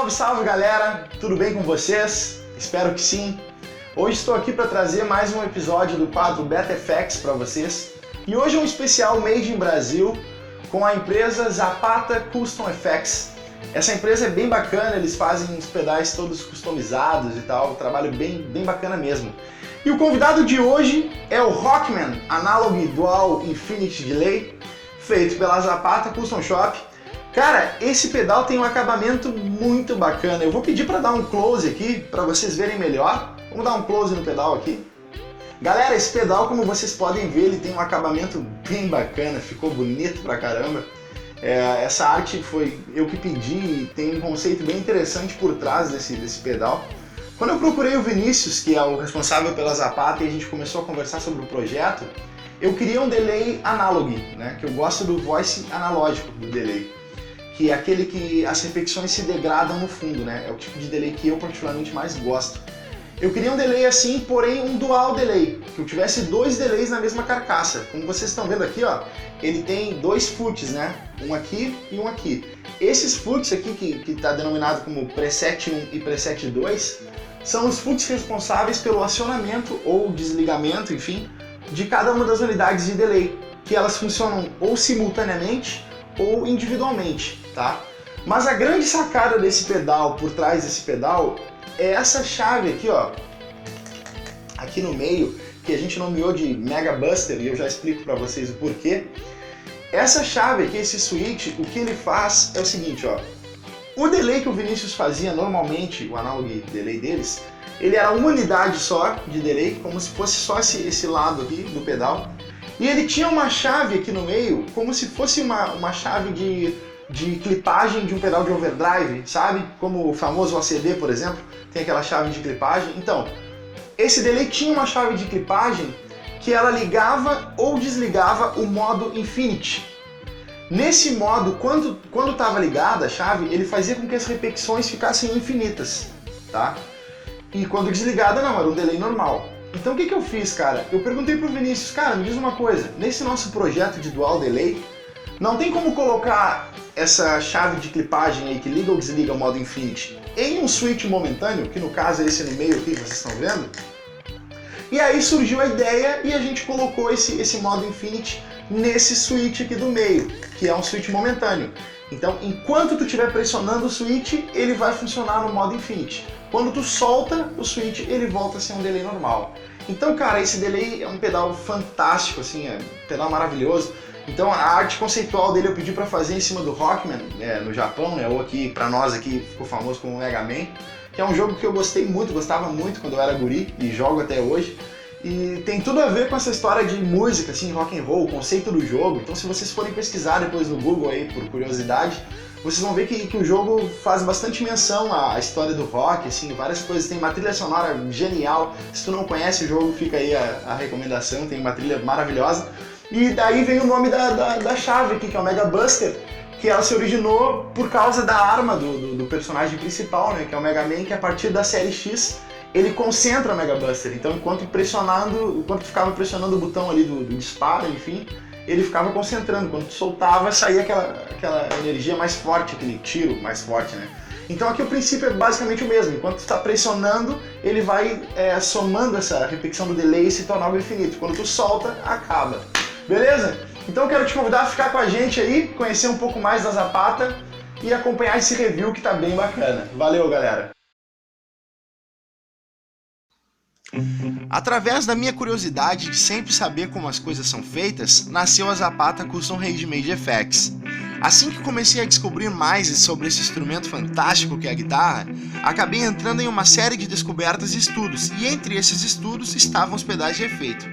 Salve, salve galera! Tudo bem com vocês? Espero que sim. Hoje estou aqui para trazer mais um episódio do quadro BetaFX para vocês. E hoje é um especial Made in Brasil com a empresa Zapata Custom FX. Essa empresa é bem bacana, eles fazem os pedais todos customizados e tal, um trabalho bem bacana mesmo. E o convidado de hoje é o Rockman Analog Dual Infinity Delay, feito pela Zapata Custom Shop. Cara, esse pedal tem um acabamento muito bacana. Eu vou pedir para dar um close aqui, para vocês verem melhor. Vamos dar um close no pedal aqui. Galera, esse pedal, como vocês podem ver, ele tem um acabamento bem bacana, ficou bonito pra caramba. Essa arte foi eu que pedi e tem um conceito bem interessante por trás desse pedal. Quando eu procurei o Vinícius, que é o responsável pela Zapata, e a gente começou a conversar sobre o projeto, eu queria um delay analog, né? Que eu gosto do voice analógico do delay, que é aquele que as repetições se degradam no fundo, né? É o tipo de delay que eu particularmente mais gosto. Eu queria um delay assim, porém um dual delay, que eu tivesse dois delays na mesma carcaça. Como vocês estão vendo aqui, ó, ele tem dois foots, né? Um aqui e um aqui. Esses foots aqui, que está denominado como preset 1 e preset 2, são os foots responsáveis pelo acionamento ou desligamento, enfim, de cada uma das unidades de delay, que elas funcionam ou simultaneamente ou individualmente, tá? Mas a grande sacada desse pedal, por trás desse pedal, é essa chave aqui, ó, aqui no meio, que a gente nomeou de Mega Buster, e eu já explico para vocês o porquê. Essa chave aqui, esse switch, o que ele faz é o seguinte, ó, o delay que o Vinícius fazia normalmente, o analog delay deles, ele era uma unidade só de delay, como se fosse só esse lado aqui do pedal, e ele tinha uma chave aqui no meio, como se fosse uma chave de clipagem de um pedal de overdrive, sabe? Como o famoso ACD, por exemplo, tem aquela chave de clipagem. Então, esse delay tinha uma chave de clipagem que ela ligava ou desligava o modo Infinity. Nesse modo, quando estava ligada a chave, ele fazia com que as repetições ficassem infinitas, tá? E quando desligada, não, era um delay normal. Então o que eu fiz, cara? Eu perguntei pro Vinícius, cara, me diz uma coisa, nesse nosso projeto de dual delay, não tem como colocar essa chave de clipagem aí que liga ou desliga o modo Infinity em um switch momentâneo, que no caso é esse no meio aqui que vocês estão vendo? E aí surgiu a ideia e a gente colocou esse modo Infinity nesse switch aqui do meio, que é um switch momentâneo. Então, enquanto tu estiver pressionando o switch, ele vai funcionar no modo Infinity. Quando tu solta o switch, ele volta a ser um delay normal. Então, cara, esse delay é um pedal fantástico, assim, é um pedal maravilhoso. Então, a arte conceitual dele eu pedi para fazer em cima do Rockman, no Japão, né, ou aqui para nós aqui ficou famoso como Mega Man, que é um jogo que eu gostei muito, gostava muito quando eu era guri e jogo até hoje. E tem tudo a ver com essa história de música, assim, rock and roll, o conceito do jogo. Então, se vocês forem pesquisar depois no Google aí, por curiosidade, vocês vão ver que o jogo faz bastante menção à história do rock, assim, várias coisas. Tem uma trilha sonora genial. Se tu não conhece o jogo, fica aí a recomendação, tem uma trilha maravilhosa. E daí vem o nome da chave aqui, que é o Mega Buster, que ela se originou por causa da arma do personagem principal, né, que é o Mega Man, que a partir da série X ele concentra o Mega Buster. Então, enquanto ficava pressionando o botão ali do disparo, enfim, ele ficava concentrando. Quando tu soltava, saía aquela energia mais forte, aquele tiro mais forte, né? Então aqui o princípio é basicamente o mesmo. Enquanto tu está pressionando, ele vai somando essa repetição do delay e se tornar algo infinito. Quando tu solta, acaba. Beleza? Então eu quero te convidar a ficar com a gente aí, conhecer um pouco mais da Zapata e acompanhar esse review que tá bem bacana. Valeu, galera! Através da minha curiosidade de sempre saber como as coisas são feitas, nasceu a Zapata Custom Handmade FX. Assim que comecei a descobrir mais sobre esse instrumento fantástico que é a guitarra, acabei entrando em uma série de descobertas e estudos, e entre esses estudos estavam os pedais de efeito.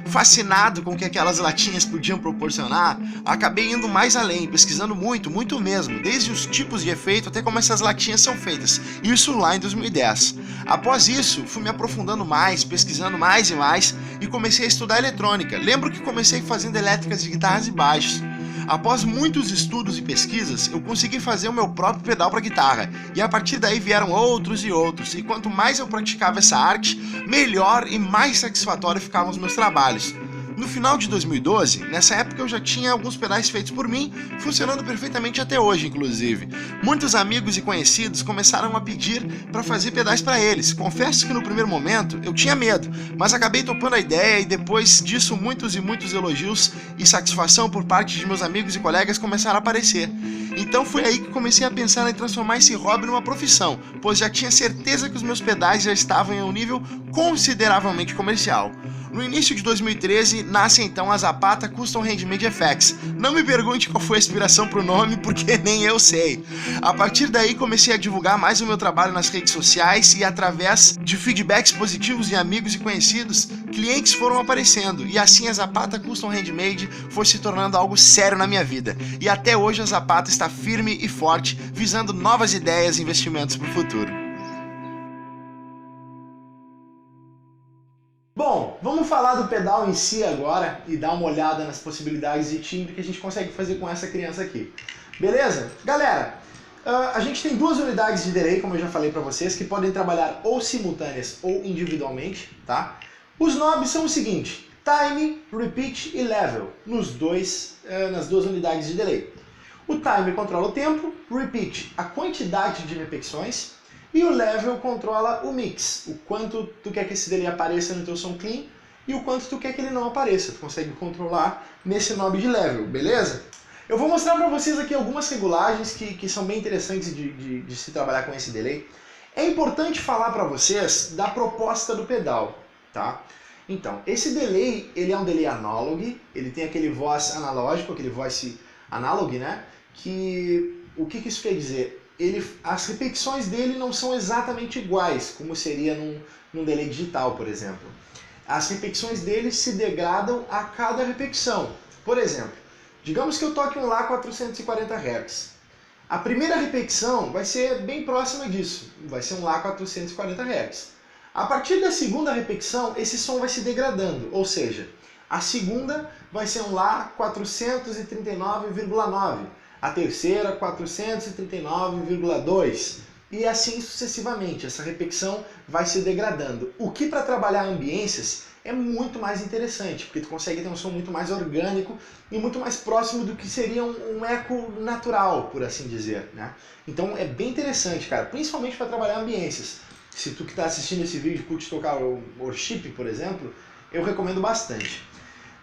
Fascinado com o que aquelas latinhas podiam proporcionar, acabei indo mais além, pesquisando muito mesmo, desde os tipos de efeito até como essas latinhas são feitas, isso lá em 2010. Após isso, fui me aprofundando mais, pesquisando mais e mais, e comecei a estudar eletrônica. Lembro que comecei fazendo elétricas de guitarras e baixos. Após muitos estudos e pesquisas, eu consegui fazer o meu próprio pedal para guitarra, e a partir daí vieram outros e outros, e quanto mais eu praticava essa arte, melhor e mais satisfatório ficavam os meus trabalhos. No final de 2012, nessa época eu já tinha alguns pedais feitos por mim, funcionando perfeitamente até hoje, inclusive. Muitos amigos e conhecidos começaram a pedir para fazer pedais para eles. Confesso que no primeiro momento eu tinha medo, mas acabei topando a ideia e depois disso muitos e muitos elogios e satisfação por parte de meus amigos e colegas começaram a aparecer. Então foi aí que comecei a pensar em transformar esse hobby numa profissão, pois já tinha certeza que os meus pedais já estavam em um nível consideravelmente comercial. No início de 2013, nasce então a Zapata Custom Handmade FX. Não me pergunte qual foi a inspiração para o nome, porque nem eu sei. A partir daí comecei a divulgar mais o meu trabalho nas redes sociais e através de feedbacks positivos de amigos e conhecidos, clientes foram aparecendo e assim a Zapata Custom Handmade foi se tornando algo sério na minha vida. E até hoje a Zapata está firme e forte, visando novas ideias e investimentos para o futuro. Bom, vamos falar do pedal em si agora e dar uma olhada nas possibilidades de timbre que a gente consegue fazer com essa criança aqui. Beleza? Galera, a gente tem duas unidades de delay, como eu já falei para vocês, que podem trabalhar ou simultâneas ou individualmente, tá? Os knobs são o seguinte: time, repeat e level, nas duas unidades de delay. O time controla o tempo, repeat a quantidade de repetições, e o level controla o mix, o quanto tu quer que esse delay apareça no teu som clean e o quanto tu quer que ele não apareça. Tu consegue controlar nesse knob de level, beleza? Eu vou mostrar para vocês aqui algumas regulagens que são bem interessantes de se trabalhar com esse delay. É importante falar para vocês da proposta do pedal, tá? Então, esse delay, ele é um delay analog, ele tem aquele voice analógico, aquele voice analog, né? O que isso quer dizer? As repetições dele não são exatamente iguais, como seria num delay digital, por exemplo. As repetições dele se degradam a cada repetição. Por exemplo, digamos que eu toque um Lá 440 Hz. A primeira repetição vai ser bem próxima disso, vai ser um Lá 440 Hz. A partir da segunda repetição, esse som vai se degradando, ou seja, a segunda vai ser um Lá 439,9. A terceira 439,2 e assim sucessivamente. Essa repetição vai se degradando. O que para trabalhar ambiências é muito mais interessante, porque tu consegue ter um som muito mais orgânico e muito mais próximo do que seria um eco natural, por assim dizer, né? Então é bem interessante, cara, principalmente para trabalhar ambiências. Se tu que está assistindo esse vídeo curte tocar o worship, por exemplo, eu recomendo bastante.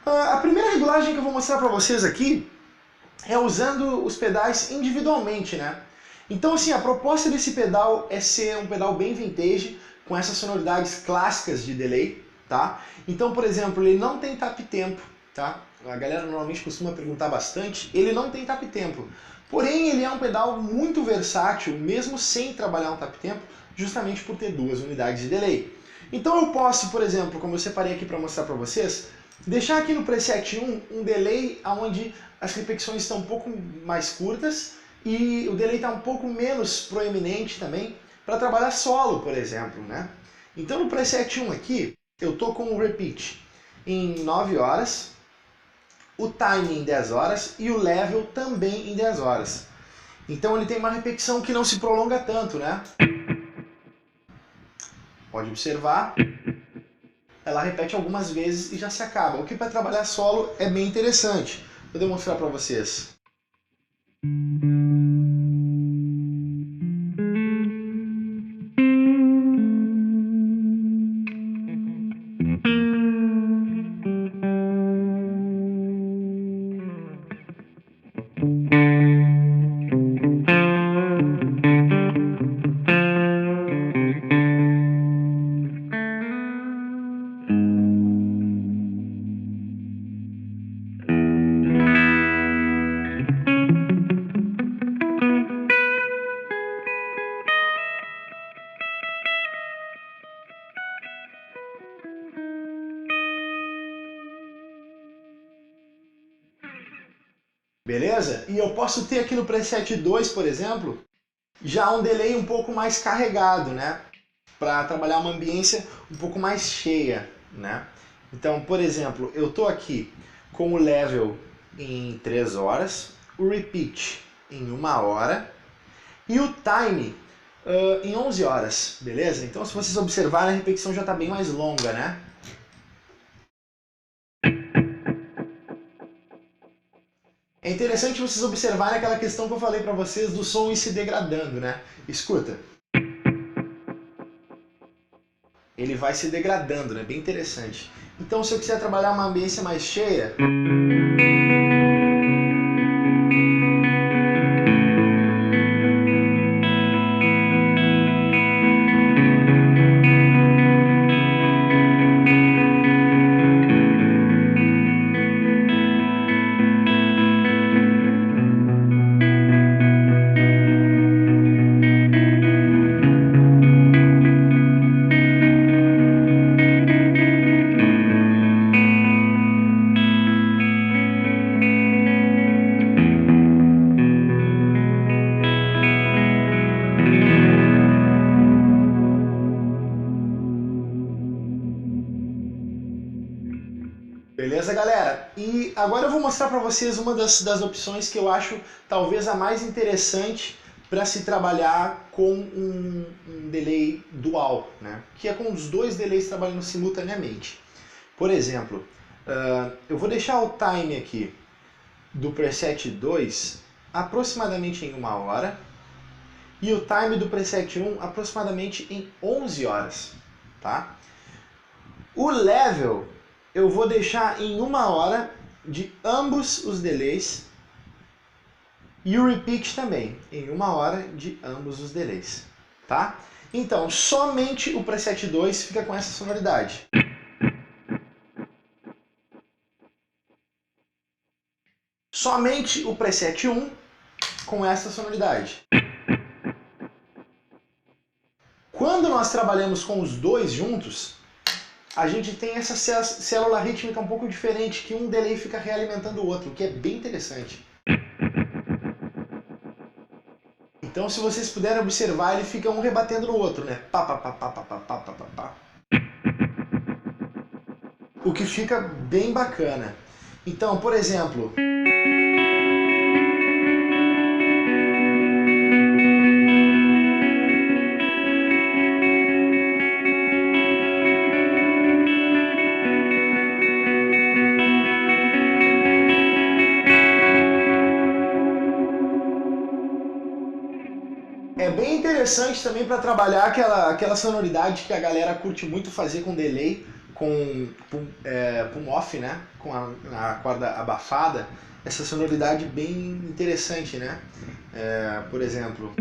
A primeira regulagem que eu vou mostrar para vocês aqui é usando os pedais individualmente, né? Então assim, a proposta desse pedal é ser um pedal bem vintage, com essas sonoridades clássicas de delay, tá? Então, por exemplo, ele não tem tap tempo, tá? A galera normalmente costuma perguntar bastante, ele não tem tap tempo. Porém, ele é um pedal muito versátil, mesmo sem trabalhar um tap tempo, justamente por ter duas unidades de delay. Então eu posso, por exemplo, como eu separei aqui para mostrar para vocês, deixar aqui no preset 1 um delay onde as repetições estão um pouco mais curtas e o delay está um pouco menos proeminente também para trabalhar solo, por exemplo, né? Então no preset 1 aqui, eu estou com o repeat em 9 horas, o time em 10 horas e o level também em 10 horas. Então ele tem uma repetição que não se prolonga tanto, né? Pode observar. Ela repete algumas vezes e já se acaba. O que para trabalhar solo é bem interessante. Vou demonstrar para vocês. Beleza? E eu posso ter aqui no preset 2, por exemplo, já um delay um pouco mais carregado, né? Para trabalhar uma ambiência um pouco mais cheia, né? Então, por exemplo, eu estou aqui com o level em 3 horas, o repeat em 1 hora e o time em 11 horas, beleza? Então, se vocês observarem, a repetição já está bem mais longa, né? É interessante vocês observarem aquela questão que eu falei para vocês do som ir se degradando, né? Escuta. Ele vai se degradando, né? Bem interessante. Então, se eu quiser trabalhar uma ambiência mais cheia... Beleza, galera? E agora eu vou mostrar para vocês uma das opções que eu acho talvez a mais interessante para se trabalhar com um delay dual, né? Que é com os dois delays trabalhando simultaneamente. Por exemplo, eu vou deixar o time aqui do preset 2 aproximadamente em 1 hora e o time do preset 1 aproximadamente em 11 horas, tá? O level eu vou deixar em 1 hora de ambos os delays e o repeat também, em 1 hora de ambos os delays, tá? Então, somente o preset 2 fica com essa sonoridade. Somente o preset 1 com essa sonoridade. Quando nós trabalhamos com os dois juntos, a gente tem essa célula rítmica um pouco diferente, que um delay fica realimentando o outro, o que é bem interessante. Então, se vocês puderem observar, ele fica um rebatendo no outro, né? Pá, pá, pá, pá, pá, pá, pá, pá, pá, pá. O que fica bem bacana. Então, por exemplo... É bem interessante também para trabalhar aquela sonoridade que a galera curte muito fazer com delay, com off, né? Com a corda abafada. Essa sonoridade bem interessante, né? Por exemplo...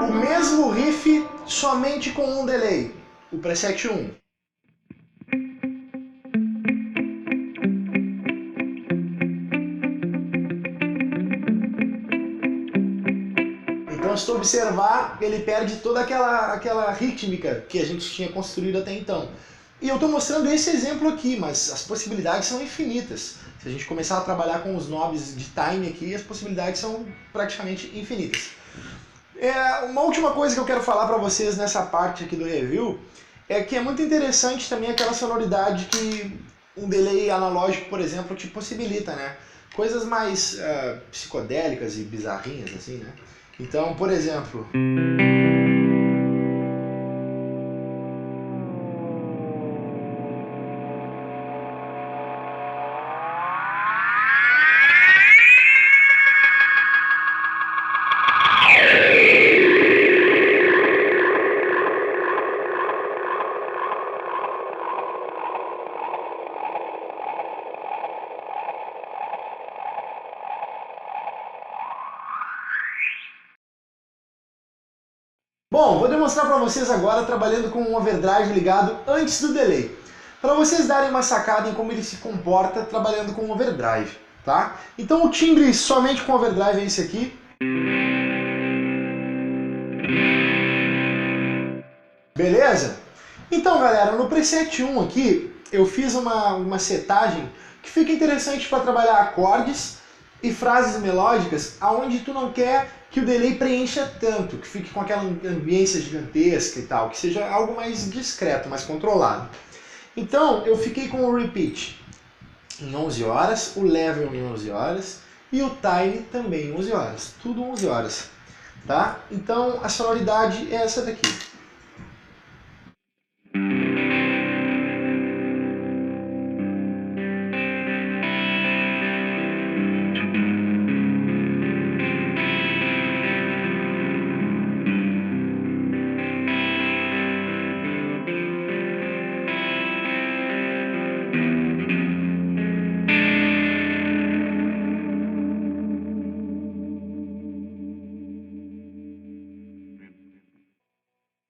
O mesmo riff, somente com um delay, o preset 1. Então, se tu observar, ele perde toda aquela rítmica que a gente tinha construído até então. E eu estou mostrando esse exemplo aqui, mas as possibilidades são infinitas. Se a gente começar a trabalhar com os knobs de time aqui, as possibilidades são praticamente infinitas. Uma última coisa que eu quero falar para vocês nessa parte aqui do review é que é muito interessante também aquela sonoridade que um delay analógico, por exemplo, te possibilita, né? Coisas mais psicodélicas e bizarrinhas, assim, né? Então, por exemplo... Bom, vou demonstrar para vocês agora trabalhando com um overdrive ligado antes do delay. Para vocês darem uma sacada em como ele se comporta trabalhando com overdrive, tá? Então o timbre somente com overdrive é esse aqui. Beleza? Então galera, no preset 1 aqui eu fiz uma setagem que fica interessante para trabalhar acordes e frases melódicas aonde tu não quer que o delay preencha tanto, que fique com aquela ambiência gigantesca e tal, que seja algo mais discreto, mais controlado. Então eu fiquei com o repeat em 11 horas, o level em 11 horas e o time também em 11 horas, tudo 11 horas, tá? Então a sonoridade é essa daqui.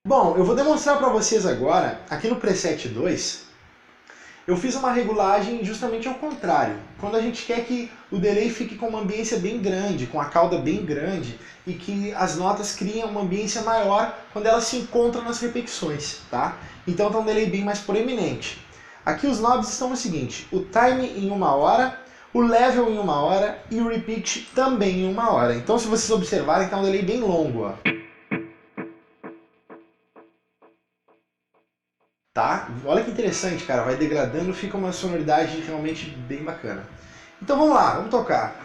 Bom, eu vou demonstrar para vocês agora, aqui no preset 2, eu fiz uma regulagem justamente ao contrário. Quando a gente quer que o delay fique com uma ambiência bem grande, com a cauda bem grande, e que as notas criem uma ambiência maior quando elas se encontram nas repetições, tá? Então tá um delay bem mais proeminente. Aqui os knobs estão no seguinte, o time em 1 hora, o level em 1 hora e o repeat também em 1 hora. Então se vocês observarem, tá um delay bem longo, ó. Tá? Olha que interessante, cara, vai degradando, fica uma sonoridade realmente bem bacana. Então vamos lá, vamos tocar.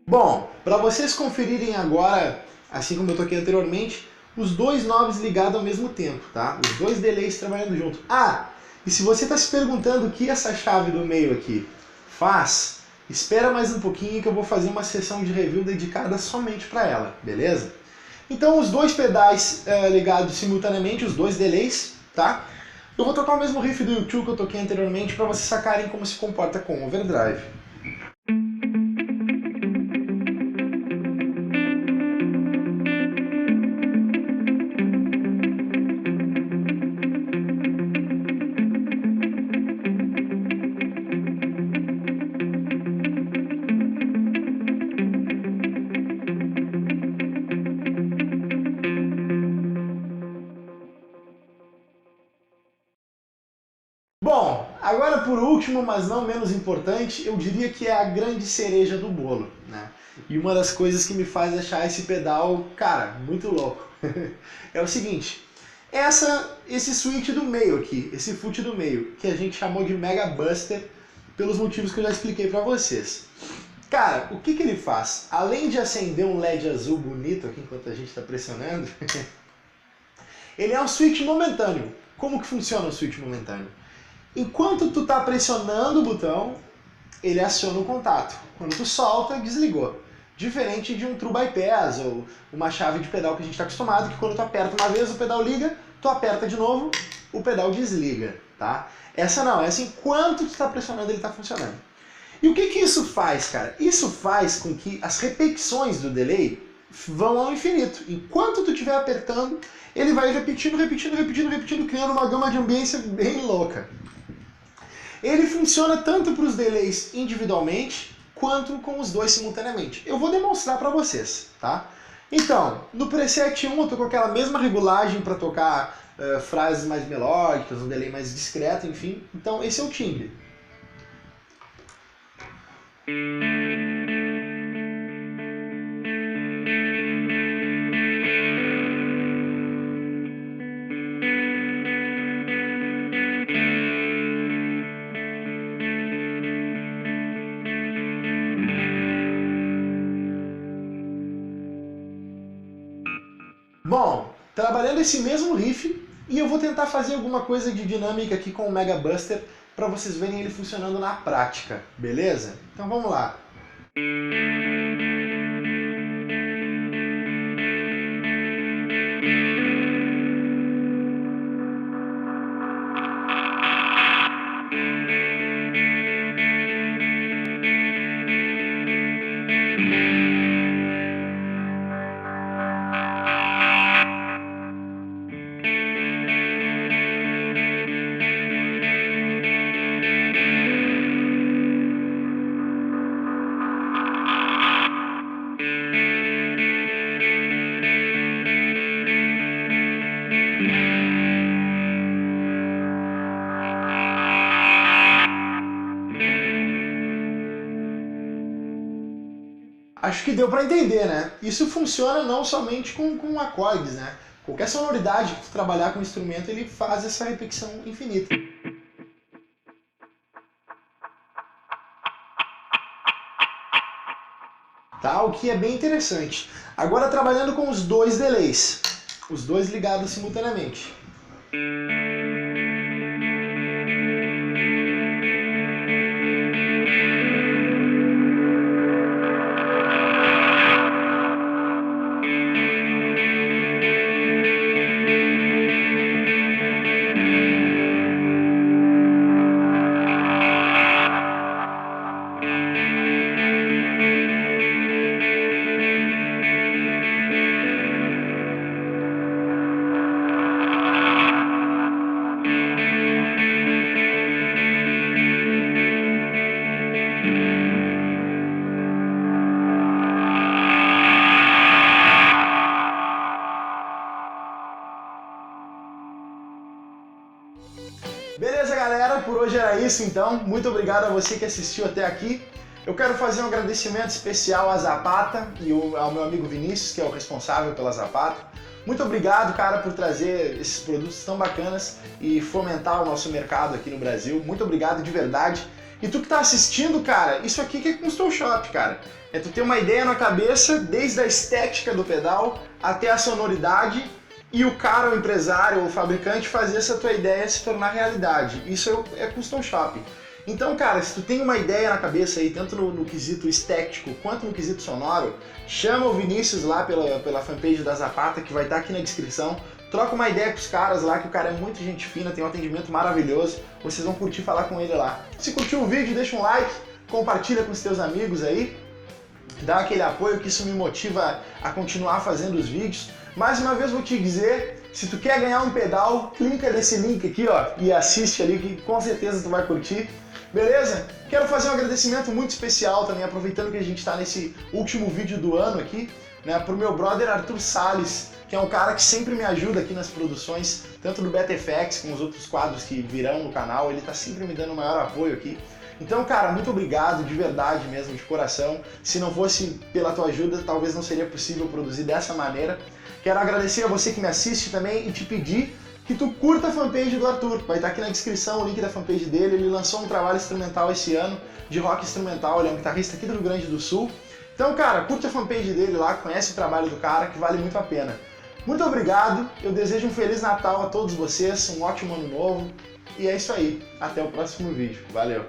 Bom, para vocês conferirem agora, assim como eu toquei anteriormente, os dois knobs ligados ao mesmo tempo, tá? Os dois delays trabalhando junto. Ah, e se você está se perguntando o que essa chave do meio aqui faz, espera mais um pouquinho que eu vou fazer uma sessão de review dedicada somente para ela, beleza? Então os dois pedais ligados simultaneamente, os dois delays, tá? Eu vou tocar o mesmo riff do YouTube que eu toquei anteriormente para vocês sacarem como se comporta com overdrive. Bom, agora por último, mas não menos importante, eu diria que é a grande cereja do bolo, né? E uma das coisas que me faz achar esse pedal, cara, muito louco. É o seguinte, esse switch do meio aqui, esse foot do meio, que a gente chamou de Mega Buster, pelos motivos que eu já expliquei pra vocês. Cara, o que ele faz? Além de acender um LED azul bonito aqui enquanto a gente está pressionando, ele é um switch momentâneo. Como que funciona o switch momentâneo? Enquanto tu tá pressionando o botão, ele aciona o contato. Quando tu solta, desligou. Diferente de um true bypass ou uma chave de pedal que a gente está acostumado, que quando tu aperta uma vez o pedal liga, tu aperta de novo, o pedal desliga, tá? Essa não, essa enquanto tu está pressionando ele está funcionando. E o que isso faz, cara? Isso faz com que as repetições do delay vão ao infinito. Enquanto tu estiver apertando, ele vai repetindo, repetindo, repetindo, repetindo, criando uma gama de ambiência bem louca. Ele funciona tanto para os delays individualmente, quanto com os dois simultaneamente. Eu vou demonstrar para vocês, tá? Então, no preset 1 eu tô com aquela mesma regulagem para tocar frases mais melódicas, um delay mais discreto, enfim. Então esse é o timbre. Bom, trabalhando esse mesmo riff, e eu vou tentar fazer alguma coisa de dinâmica aqui com o Mega Buster para vocês verem ele funcionando na prática, beleza? Então vamos lá. Acho que deu para entender, né? Isso funciona não somente com acordes, né? Qualquer sonoridade que tu trabalhar com o instrumento, ele faz essa repetição infinita. Tá? O que é bem interessante. Agora trabalhando com os dois delays, os dois ligados simultaneamente. Beleza, galera? Por hoje era isso, então. Muito obrigado a você que assistiu até aqui. Eu quero fazer um agradecimento especial à Zapata e ao meu amigo Vinícius, que é o responsável pela Zapata. Muito obrigado, cara, por trazer esses produtos tão bacanas e fomentar o nosso mercado aqui no Brasil. Muito obrigado de verdade. E tu que tá assistindo, cara, isso aqui que é Custom Shop, cara. É tu ter uma ideia na cabeça, desde a estética do pedal até a sonoridade, e o cara, o empresário, o fabricante fazer essa tua ideia se tornar realidade. Isso é Custom Shop. Então, cara, se tu tem uma ideia na cabeça aí, tanto no quesito estético quanto no quesito sonoro, chama o Vinícius lá pela fanpage da Zapata, que vai estar aqui na descrição. Troca uma ideia com os caras lá, que o cara é muito gente fina, tem um atendimento maravilhoso. Vocês vão curtir falar com ele lá. Se curtiu o vídeo, deixa um like, compartilha com os teus amigos aí, dá aquele apoio, que isso me motiva a continuar fazendo os vídeos. Mais uma vez vou te dizer, se tu quer ganhar um pedal, clica nesse link aqui, ó, e assiste ali, que com certeza tu vai curtir. Beleza? Quero fazer um agradecimento muito especial também, aproveitando que a gente está nesse último vídeo do ano aqui, né, pro meu brother Arthur Salles, que é um cara que sempre me ajuda aqui nas produções, tanto do BetFX como os outros quadros que virão no canal, ele tá sempre me dando o maior apoio aqui. Então, cara, muito obrigado, de verdade mesmo, de coração. Se não fosse pela tua ajuda, talvez não seria possível produzir dessa maneira. Quero agradecer a você que me assiste também e te pedir que tu curta a fanpage do Arthur. Vai estar aqui na descrição o link da fanpage dele. Ele lançou um trabalho instrumental esse ano, de rock instrumental. Ele é um guitarrista aqui do Rio Grande do Sul. Então, cara, curte a fanpage dele lá, conhece o trabalho do cara, que vale muito a pena. Muito obrigado, eu desejo um Feliz Natal a todos vocês, um ótimo ano novo. E é isso aí, até o próximo vídeo. Valeu!